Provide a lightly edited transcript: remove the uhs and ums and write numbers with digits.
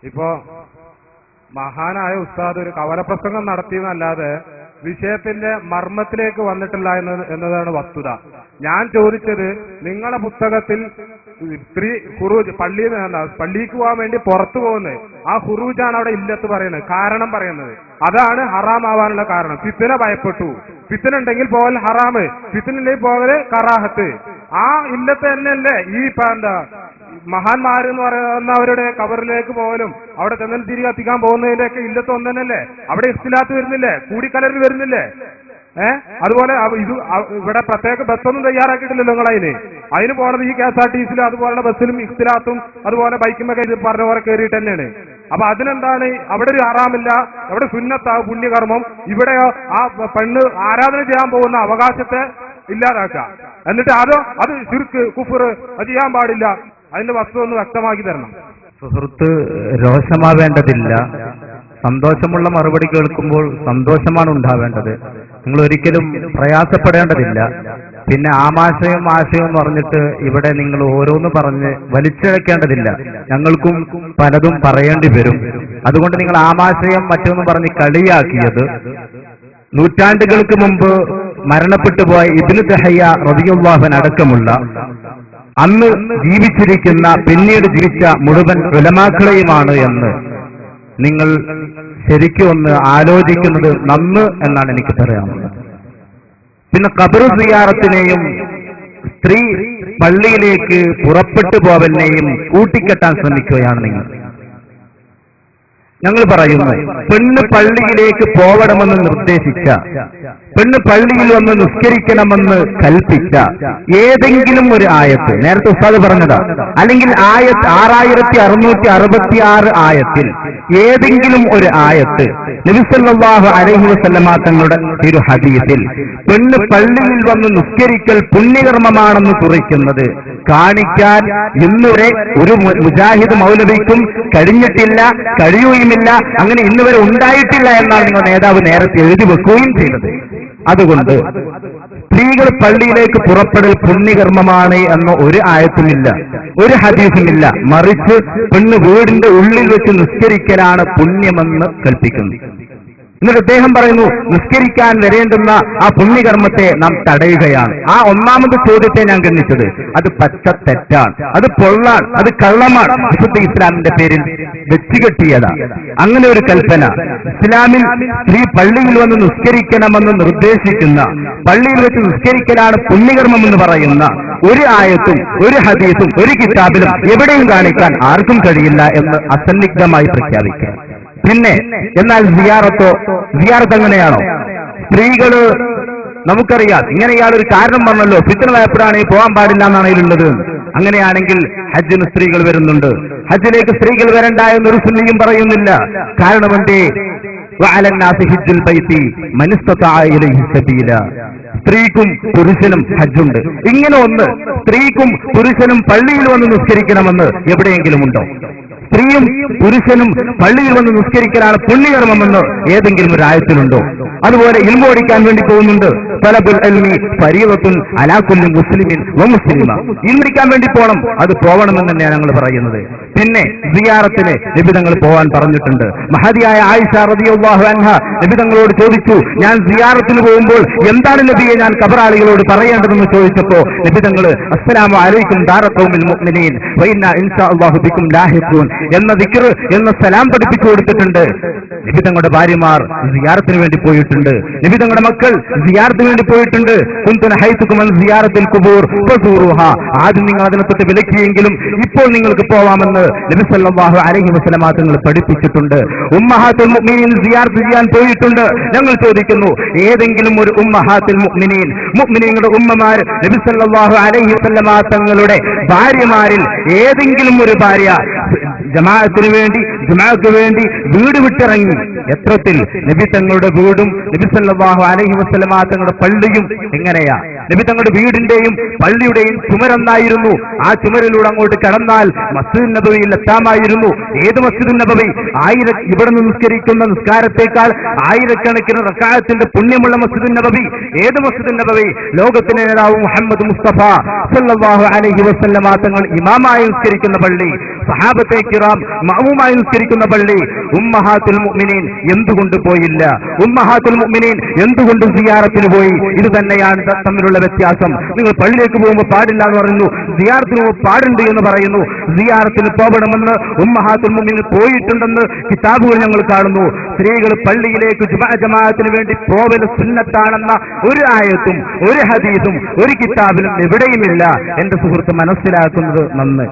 ഇപ്പോ മഹാനായ ഉസ്താദ് ഒരു കവലപ്രസംഗം നടത്തിയെന്നല്ലാതെ വിഷയത്തിന്റെ മർമ്മത്തിലേക്ക് വന്നിട്ടില്ല എന്നതാണ് വസ്തുത. ഞാൻ ചോദിച്ചത്, നിങ്ങളുടെ പുസ്തകത്തിൽ സ്ത്രീ ഖുറൂജ് പള്ളിക്ക് പോകാൻ വേണ്ടി പുറത്തു പോകുന്നത്, ആ ഖുറൂജാണ് അവിടെ ഇല്ലത്ത് പറയുന്നത്, കാരണം പറയുന്നത് അതാണ് ഹറാമാവാനുള്ള കാരണം. ഫിത്ന ഭയപ്പെട്ടു, ഫിത്ന ഉണ്ടെങ്കിൽ പോകൽ ഹറാമ്, ഫിത്നിലേക്ക് പോകല് കറാഹത്ത്. ആ ഇല്ലത്ത് തന്നെയല്ലേ ഈ മഹാന്മാരെന്ന് പറയുന്നവരുടെ കബറിലേക്ക് പോകലും അവിടെ തെന്നൽ തിരി കത്തിക്കാൻ പോകുന്നതിന്റെയൊക്കെ ഇല്ലത്ത് ഒന്നല്ലേ? അവിടെ ഇഖ്തിലാത്ത് വരുന്നില്ലേ? കൂടിക്കലറിൽ വരുന്നില്ലേ? അതുപോലെ ഇത് ഇവിടെ പ്രത്യേക ബസ്സൊന്നും തയ്യാറാക്കിയിട്ടില്ലല്ലോ അതിന് പോണത് ഈ KSRTCയിലും അതുപോലെ ബസ്സിലും ഇഖ്തിലാത്തും അതുപോലെ ബൈക്കുമൊക്കെ ഇത് പറഞ്ഞ പോലെ കയറിയിട്ട് തന്നെയാണ്. അപ്പൊ അതിനെന്താണ്? അവിടെ ഒരു ഹറാമില്ല, അവിടെ സുന്നത്താ പുണ്യകർമ്മം, ഇവിടെയോ ആ പെണ്ണ് ആരാധന ചെയ്യാൻ പോകുന്ന അവകാശത്തെ ഇല്ലാതാക്കുക. എന്നിട്ട് അത് ശിർക്ക് കുഫ്ർ അത് ചെയ്യാൻ പാടില്ല. അതിന്റെ വസ്തു ഒന്ന് വ്യക്തമാക്കി തരണം. സുഹൃത്ത് രോഷമാവേണ്ടതില്ല. സന്തോഷമുള്ള മറുപടി കേൾക്കുമ്പോൾ സന്തോഷമാണ് ഉണ്ടാവേണ്ടത്. നിങ്ങൾ ഒരിക്കലും പ്രയാസപ്പെടേണ്ടതില്ല. പിന്നെ ആശയം പറഞ്ഞിട്ട് ഇവിടെ നിങ്ങൾ ഓരോന്ന് പറഞ്ഞ് വലിച്ചിഴക്കേണ്ടതില്ല. ഞങ്ങൾക്കും പലതും പറയേണ്ടി വരും. അതുകൊണ്ട് നിങ്ങൾ ആമാശയം മറ്റൊന്നും പറഞ്ഞ് കളിയാക്കിയത് നൂറ്റാണ്ടുകൾക്ക് മുമ്പ് മരണപ്പെട്ടു പോയ ഇബ്നു തഹയ്യ റളിയല്ലാഹു അൻഹു അടക്കമുള്ള അന്ന് ജീവിച്ചിരിക്കുന്ന പിന്നീട് ജീവിച്ച മുഴുവൻ ഉലമാക്കളെയുമാണ് എന്ന് നിങ്ങൾ ശരിക്കും ഒന്ന് ആലോചിക്കുന്നത് നന്ന് എന്നാണ് എനിക്ക് പറയാനുള്ളത്. പിന്നെ ഖബർ സിയാറത്തിനെയും സ്ത്രീ പള്ളിയിലേക്ക് പുറപ്പെട്ടു പോവലിനെയും കൂട്ടിക്കെട്ടാൻ ശ്രമിക്കുകയാണ് നിങ്ങൾ. ഞങ്ങൾ പറയുന്നു, പെണ്ണ് പള്ളിയിലേക്ക് പോകണമെന്ന് നിർദ്ദേശിച്ച, പെണ്ണ് പള്ളിയിൽ വന്ന് നിസ്കരിക്കണമെന്ന് കൽപ്പിച്ച ഏതെങ്കിലും ഒരു ആയത്ത്, നേരത്തെ ഉസ്താദ് പറഞ്ഞതാ, അല്ലെങ്കിൽ ആയത്ത് 6666 ആയത്തിൽ ഏതെങ്കിലും ഒരു ആയത്ത് നബി സല്ലല്ലാഹു അലൈഹി വസല്ലമ തങ്ങളുടെ ഒരു ഹദീസിൽ പെണ്ണ് പള്ളിയിൽ വന്ന് നിസ്കരിക്കൽ പുണ്യകർമ്മമാണെന്ന് കുറിക്കുന്നത് കാണിക്കാൻ ഇന്നുവരെ ഒരു മുജാഹിദ് മൗലവിക്കും കഴിഞ്ഞിട്ടില്ല, കഴിയുകയുമില്ല, അങ്ങനെ ഇന്നുവരെ ഉണ്ടായിട്ടില്ല എന്നാണ് നിങ്ങൾ നേതാവ് നേരത്തെ എഴുതി വെക്കുകയും ചെയ്തത്. അതുകൊണ്ട് സ്ത്രീകൾ പള്ളിയിലേക്ക് പുറപ്പെടൽ പുണ്യകർമ്മമാണ് എന്ന ഒരു ആയത്തുമില്ല, ഒരു ഹദീസുമില്ല. മറിച്ച് പെണ്ണ് വീടിന്റെ ഉള്ളിൽ വെച്ച് നിസ്കരിക്കലാണ് പുണ്യമെന്ന് കൽപ്പിക്കുന്നു. എന്നിട്ട് അദ്ദേഹം പറയുന്നു, നിസ്കരിക്കാൻ വരേണ്ടുന്ന ആ പുണ്യകർമ്മത്തെ നാം തടയുകയാണ്. ആ ഒന്നാമത് ചോദ്യത്തെ ഞാൻ ഗണിച്ചത് അത് പച്ച തെറ്റാണ്, അത് പൊള്ളാൻ, അത് കള്ളമാണ്, വിശുദ്ധ ഇസ്ലാമിന്റെ പേരിൽ വെച്ചുകെട്ടിയതാ. അങ്ങനെ ഒരു കൽപ്പന ഇസ്ലാമിൽ സ്ത്രീ പള്ളിയിൽ വന്ന് നിസ്കരിക്കണമെന്ന് നിർദ്ദേശിക്കുന്ന, പള്ളിയിൽ വെച്ച് നിസ്കരിക്കലാണ് പുണ്യകർമ്മം എന്ന് പറയുന്ന ഒരു ആയത്തും ഒരു ഹദീസും ഒരു കിതാബിലും എവിടെയും കാണിക്കാൻ ആർക്കും കഴിയില്ല എന്ന് അസന്നിഗ്ധമായി പ്രഖ്യാപിക്കാം. പിന്നെ എന്നാൽ സിയാറത്ത് എങ്ങനെയാണോ? സ്ത്രീകള് നമുക്കറിയാം, ഇങ്ങനെ ഇയാളൊരു കാരണം പറഞ്ഞല്ലോ, ഫിത്ന ഭയപ്പെടാണെങ്കിൽ പോകാൻ പാടില്ല എന്നാണ് ഇതിലുള്ളത്. അങ്ങനെയാണെങ്കിൽ ഹജ്ജിന് സ്ത്രീകൾ വരുന്നുണ്ട്. ഹജ്ജിലേക്ക് സ്ത്രീകൾ വരണ്ട എന്നൊരു സുന്നിയും പറയുന്നില്ല. കാരണം എന്തേ? സ്ത്രീക്കും പുരുഷനും ഹജ്ജുണ്ട്. ഇങ്ങനെ ഒന്ന് സ്ത്രീക്കും പുരുഷനും പള്ളിയിൽ വന്ന് നിസ്കരിക്കണമെന്ന് എവിടെയെങ്കിലും ഉണ്ടോ? സ്ത്രീയും പുരുഷനും പള്ളിയിൽ വന്ന് നിസ്കരിക്കലാണ് പുണ്യകർമ്മമെന്ന് ഏതെങ്കിലും ഒരു ആയത്തിലുണ്ടോ? അതുപോലെ ഇൽമു പഠിക്കാൻ വേണ്ടി പോകുന്നുണ്ട്. തലബുൽ ഇൽമി ഫരീദത്തുൻ അലാ കുല്ലി മുസ്ലിമിൻ വ മുസ്ലിമ. ഇൽമു പഠിക്കാൻ വേണ്ടി പോകണം, അത് പോകണമെന്ന് തന്നെയാണ് ഞങ്ങൾ പറയുന്നത്. പിന്നെ സിയാറത്തിന് നബി തങ്ങൾ പോകാൻ പറഞ്ഞിട്ടുണ്ട്. മഹദിയായ ആയിഷ റളിയല്ലാഹു അൻഹ നബി തങ്ങളോട് ചോദിച്ചു, ഞാൻ സിയാറത്തിന് പോകുമ്പോൾ എന്താണ് നബിയെ ഞാൻ ഖബറാളികളോട് പറയേണ്ടതെന്ന് ചോദിച്ചപ്പോ നബി തങ്ങൾ അസ്സലാമു അലൈക്കും ദാറ ഖൗമിൽ മുഅ്മിനീൻ വ ഇന്നാ ഇൻഷാ അല്ലാഹു ബിക്കും ലാഹിഖൂൻ എന്ന ദിക്ർ എന്ന സലാം പഠിപ്പിച്ചു കൊടുത്തിട്ടുണ്ട്. നബി തങ്ങളുടെ ഭാര്യമാർ സിയാറത്തിന് വേണ്ടി പോയിട്ടുണ്ട്. നബി തങ്ങളുടെ മക്കൾ സിയാറത്തിന് വേണ്ടി പോയിട്ടുണ്ട്. കുൻതുന ഹൈതുകും അൻ സിയാറത്തിൽ ഖുബൂർ ഫസൂറുഹ. ആദ്യം നിങ്ങൾ അതിനെ തൊട്ട് വിലക്കിയെങ്കിലും ഇപ്പോൾ നിങ്ങൾക്ക് പോവാമെന്ന് നബി സല്ലല്ലാഹു അലൈഹി വസല്ലമ തങ്ങൾ പഠിപ്പിച്ചിട്ടുണ്ട്. ഉമ്മഹാത്തുൽ മുഅ്മിനീൻ സിയാറത്ത് ചെയ്യാൻ പോയിട്ടുണ്ട്. ഞങ്ങൾ ചോദിക്കുന്നു, ഏതെങ്കിലും ഒരു ഉമ്മഹാത്തുൽ മുഅ്മിനീൻ, മുഅ്മിനീങ്ങളുടെ ഉമ്മമാർ നബി സല്ലല്ലാഹു അലൈഹി വസല്ലമ തങ്ങളുടെ ഭാര്യമാരിൽ ഏതെങ്കിലും ഒരു ഭാര്യ ജമാഅത്തിന് വേണ്ടി ജുമാഅക്ക് വേണ്ടി വീട് വിട്ടിറങ്ങി? എത്രത്തിൽ നബി തങ്ങളുടെ വീടും നബി സല്ലല്ലാഹു അലൈഹി വസല്ലമ തങ്ങളുടെ പള്ളിയും എങ്ങനെയാ? നബി തങ്ങളുടെ വീടിന്റെയും പള്ളിയുടെയും ചുമരൊന്നായിരുന്നു. ആ ചുമരിലൂടെ അങ്ങോട്ട് കടന്നാൽ മസ്ജിദുൻ നബവിയിൽ എത്താമായിരുന്നു. ഏത് മസ്ജിദുൻ നബവി? ഇവിടെ നിന്ന് നിസ്കരിക്കുന്ന നിസ്കാരത്തെക്കാൾ ആയിരക്കണക്കിന് റക്അത്തിന്റെ പുണ്യമുള്ള മസ്ജിദുൻ നബവി. ഏത് മസ്ജിദുൻ നബവി? ലോകത്തിന്റെ നേതാവ് മുഹമ്മദ് മുസ്തഫ സല്ലല്ലാഹു അലൈഹി വസല്ലമ തങ്ങൾ ഇമാമായി നിസ്കരിക്കുന്ന പള്ളി, സഹാബത്തെ കിറാം മഅ്മൂമായി നിസ്കരിക്കുന്ന പള്ളി. ഉമ്മഹാത്തുൽ മുഅ്മിനീൻ എന്തുകൊണ്ട് പോയില്ല? ഉമ്മഹാത്തുൽ മുഅ്മിനീൻ എന്തുകൊണ്ട് സിയാറത്തിന് പോയി? ഇത് തന്നെയാണ് തമ്മിലുള്ള വ്യത്യാസം. നിങ്ങൾ പള്ളിയിലേക്ക് പോകുമ്പോൾ പാടില്ല എന്ന് പറയുന്നു, സിയാറത്തിന് പോകുമ്പോൾ പാടുണ്ട് എന്ന് പറയുന്നു. സിയാറത്തിന് പോകണമെന്ന് ഉമ്മഹാത്തുൽ മുഅ്മിനീൻ പോയിട്ടുണ്ടെന്ന് കിതാബുകൾ ഞങ്ങൾ കാണുന്നു. സ്ത്രീകൾ പള്ളിയിലേക്ക് ജമാഅത്തിന് വേണ്ടി പോവൽ സുന്നത്താണെന്ന ഒരു ആയത്തും ഒരു ഹദീസും ഒരു കിതാബിലും എവിടെയുമില്ല. എന്റെ സുഹൃത്ത് മനസ്സിലാക്കുന്നത് നന്ന്.